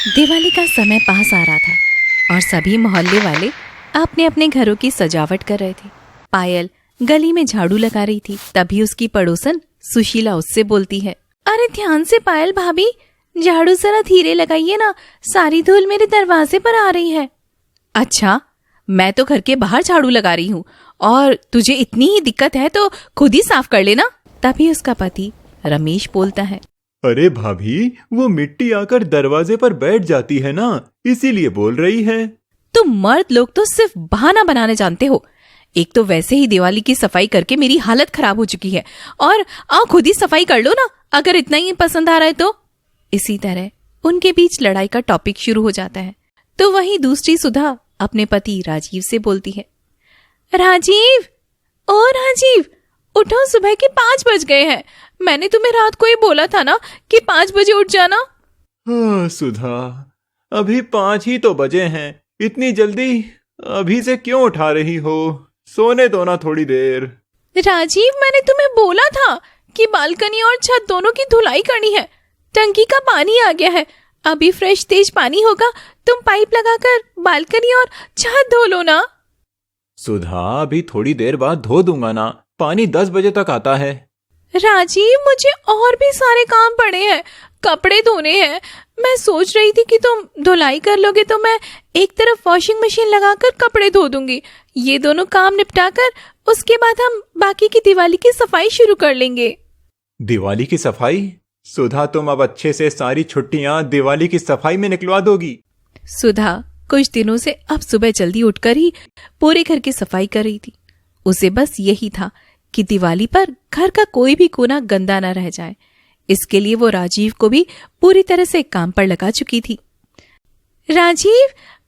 दिवाली का समय पास आ रहा था और सभी मोहल्ले वाले अपने अपने घरों की सजावट कर रहे थे। पायल गली में झाड़ू लगा रही थी। तभी उसकी पड़ोसन सुशीला उससे बोलती है, अरे ध्यान से पायल भाभी, झाड़ू जरा धीरे लगाइए ना, सारी धूल मेरे दरवाजे पर आ रही है। अच्छा, मैं तो घर के बाहर झाड़ू लगा रही हूँ और तुझे इतनी ही दिक्कत है तो खुद ही साफ कर लेना। तभी उसका पति रमेश बोलता है, अरे भाभी, वो मिट्टी आकर दरवाजे पर बैठ जाती है ना, इसीलिए बोल रही है। तुम मर्द लोग तो सिर्फ बहाना बनाने जानते हो। एक तो वैसे ही दिवाली की सफाई करके मेरी हालत खराब हो चुकी है और आओ खुद ही सफाई कर लो ना, अगर इतना ही पसंद आ रहा है तो। इसी तरह उनके बीच लड़ाई का टॉपिक शुरू हो जाता है। तो वहीं दूसरी सुधा अपने पति राजीव से बोलती है, राजीव, ओ राजीव, उठो, सुबह के 5 बज गए हैं। मैंने तुम्हें रात को ही बोला था ना कि 5 बजे उठ जाना। हाँ सुधा, अभी 5 ही तो बजे हैं, इतनी जल्दी अभी से क्यों उठा रही हो? सोने दो ना थोड़ी देर। राजीव, मैंने तुम्हें बोला था कि बालकनी और छत दोनों की धुलाई करनी है। टंकी का पानी आ गया है, अभी फ्रेश तेज पानी होगा, तुम पाइप लगाकर बालकनी और छत धो लो ना। सुधा, अभी थोड़ी देर बाद धो दूंगा ना, पानी 10 बजे तक आता है। राजीव, मुझे और भी सारे काम पड़े हैं, कपड़े धोने हैं। मैं सोच रही थी कि तुम धुलाई कर लोगे तो मैं एक तरफ वॉशिंग मशीन लगाकर कपड़े धो दूंगी। ये दोनों काम निपटाकर उसके बाद हम बाकी की दिवाली की सफाई शुरू कर लेंगे। दिवाली की सफाई? सुधा, तुम अब अच्छे से सारी छुट्टियां दिवाली की सफाई में निकलवा दोगी। सुधा कुछ दिनों से अब सुबह जल्दी उठकर ही पूरे घर की सफाई कर रही थी। उसे बस यही था कि दिवाली पर घर का कोई भी कोना गंदा न रह जाए। इसके लिए वो राजीव को भी पूरी तरह से काम पर लगा चुकी थी। राजीव,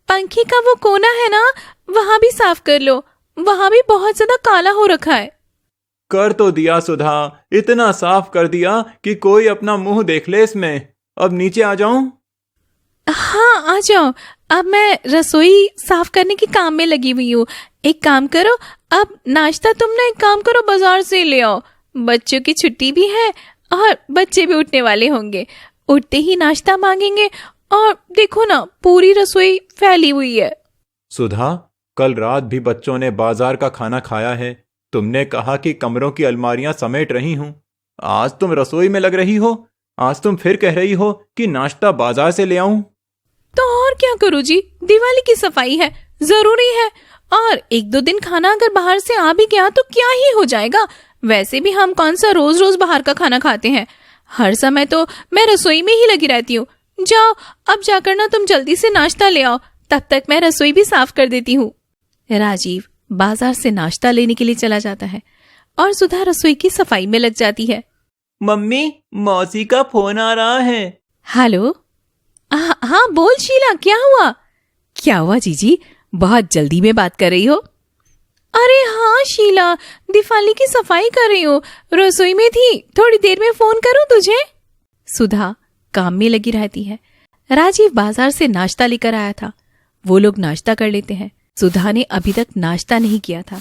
पंखे का वो कोना है ना, वहां भी साफ कर लो, वहां भी बहुत ज्यादा काला हो रखा है। कर तो दिया सुधा, इतना साफ कर दिया कि कोई अपना मुंह देख ले इसमें। अब नीचे आ जाऊं? हाँ आ जाओ, अब मैं रसोई साफ करने के काम में लगी हुई हूँ। एक काम करो, अब नाश्ता तुम ना एक काम करो, बाजार से ले आओ। बच्चों की छुट्टी भी है और बच्चे भी उठने वाले होंगे, उठते ही नाश्ता मांगेंगे और देखो ना पूरी रसोई फैली हुई है। सुधा, कल रात भी बच्चों ने बाजार का खाना खाया है। तुमने कहा कि कमरों की अलमारियां समेट रही हूं, आज तुम रसोई में लग रही हो। आज तुम फिर कह रही हो कि नाश्ता बाजार से ले आऊं। तो और क्या करूं जी, दिवाली की सफाई है, जरूरी है। और 1-2 दिन खाना अगर बाहर से आ भी गया तो क्या ही हो जाएगा। वैसे भी हम कौन सा रोज रोज बाहर का खाना खाते हैं। हर समय तो मैं रसोई में ही लगी रहती हूँ। जाओ अब जाकर ना तुम जल्दी से नाश्ता ले आओ, तब तक मैं रसोई भी साफ कर देती हूँ। राजीव बाजार से नाश्ता लेने के लिए चला जाता है और सुधा रसोई की सफाई में लग जाती है। मम्मी, मौसी का फोन आ रहा है। हेलो, हाँ बोल शीला, क्या हुआ? क्या हुआ जीजी, बहुत जल्दी में बात कर रही हो? अरे हाँ शीला, दिवाली की सफाई कर रही हूँ, रसोई में थी, थोड़ी देर में फोन करूँ तुझे? सुधा काम में लगी रहती है। राजीव बाजार से नाश्ता लेकर आया था। वो लोग नाश्ता कर लेते हैं। सुधा ने अभी तक नाश्ता नहीं किया था।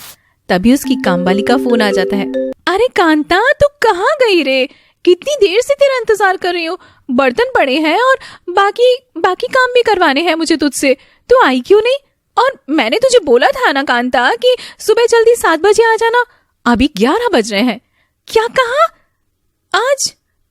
तभी उसकी कामवाली का फोन आ जाता है। अरे कांता, तू कहाँ गई रे? कितनी देर से तेरा इंतजार कर रही हूँ। बर्तन पड़े हैं और बाकी काम भी करवाने हैं मुझे तुझसे, तू आई क्यों नहीं? और मैंने तुझे बोला था ना कांता कि सुबह जल्दी 7 बजे आ जाना, अभी 11 बज रहे हैं। क्या कहा? आज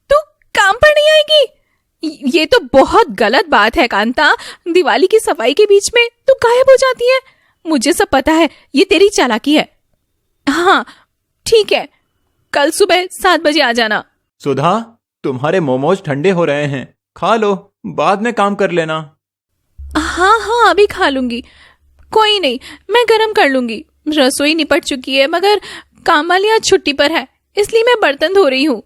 तू काम पर नहीं आएगी? ये तो बहुत गलत बात है कांता। दिवाली की सफाई के बीच में तू गायब हो जाती है। मुझे सब पता है, ये तेरी चालाकी है। हाँ ठीक है, कल सुबह 7 बजे आ जाना। सुधा, तुम्हारे मोमोज ठंडे हो रहे हैं, खा लो, बाद में काम कर लेना। हाँ अभी खा लूंगी, कोई नहीं, मैं गरम कर लूंगी। रसोई निपट चुकी है मगर काम वाली आज छुट्टी पर है, इसलिए मैं बर्तन धो रही हूँ।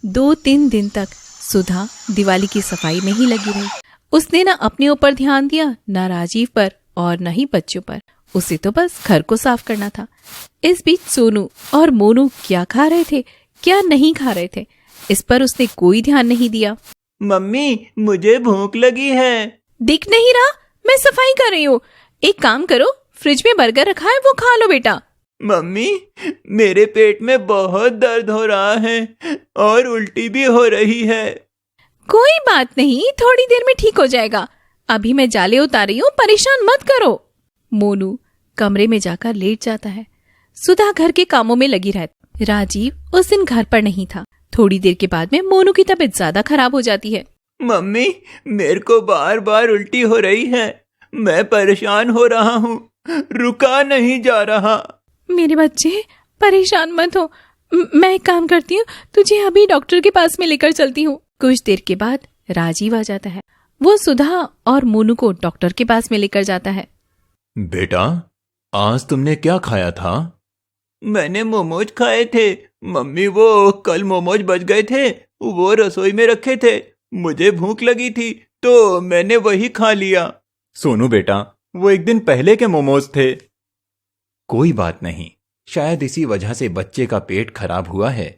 2-3 दिन तक सुधा दिवाली की सफाई में ही लगी रही। उसने ना अपने ऊपर ध्यान दिया, ना राजीव पर और न ही बच्चों पर। उसे तो बस घर को साफ करना था। इस बीच सोनू और मोनू क्या खा रहे थे, क्या नहीं खा रहे थे, इस पर उसने कोई ध्यान नहीं दिया। मम्मी, मुझे भूख लगी है। दिख नहीं रहा? मैं सफाई कर रही हूँ। एक काम करो, फ्रिज में बर्गर रखा है, वो खा लो बेटा। मम्मी, मेरे पेट में बहुत दर्द हो रहा है और उल्टी भी हो रही है। कोई बात नहीं, थोड़ी देर में ठीक हो जाएगा। अभी मैं जाले उतार रही हूँ, परेशान मत करो। मोनू कमरे में जाकर लेट जाता है। सुधा घर के कामों में लगी रहती। राजीव उस दिन घर पर नहीं था। थोड़ी देर के बाद में मोनू की तबीयत ज्यादा खराब हो जाती है। मम्मी, मेरे को बार बार उल्टी हो रही है। मैं परेशान हो रहा हूँ, रुका नहीं जा रहा। मेरे बच्चे परेशान मत हो, मैं एक काम करती हूँ, तुझे अभी डॉक्टर के पास में लेकर चलती हूँ। कुछ देर के बाद राजीव आ जाता है। वो सुधा और मोनू को डॉक्टर के पास में लेकर जाता है। बेटा, आज तुमने क्या खाया था? मैंने मोमोज खाए थे मम्मी। वो कल मोमोज बच गए थे, वो रसोई में रखे थे। मुझे भूख लगी थी तो मैंने वही खा लिया। सोनू बेटा, वो एक दिन पहले के मोमोज थे। कोई बात नहीं, शायद इसी वजह से बच्चे का पेट खराब हुआ है।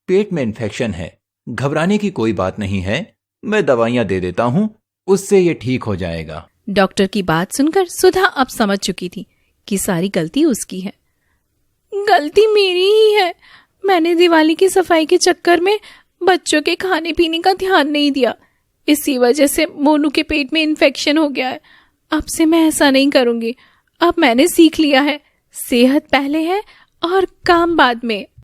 पेट में इन्फेक्शन है, घबराने की कोई बात नहीं है। मैं दवाइयां दे देता हूं, उससे ये ठीक हो जाएगा। डॉक्टर की बात सुनकर सुधा अब समझ चुकी थी कि सारी गलती उसकी है। गलती मेरी ही है। मैंने दिवाली की सफाई के चक्कर में बच्चों के खाने पीने का ध्यान नहीं दिया। इसी वजह से मोनू के पेट में इन्फेक्शन हो गया है। अब से मैं ऐसा नहीं करूंगी। अब मैंने सीख लिया है, सेहत पहले है और काम बाद में।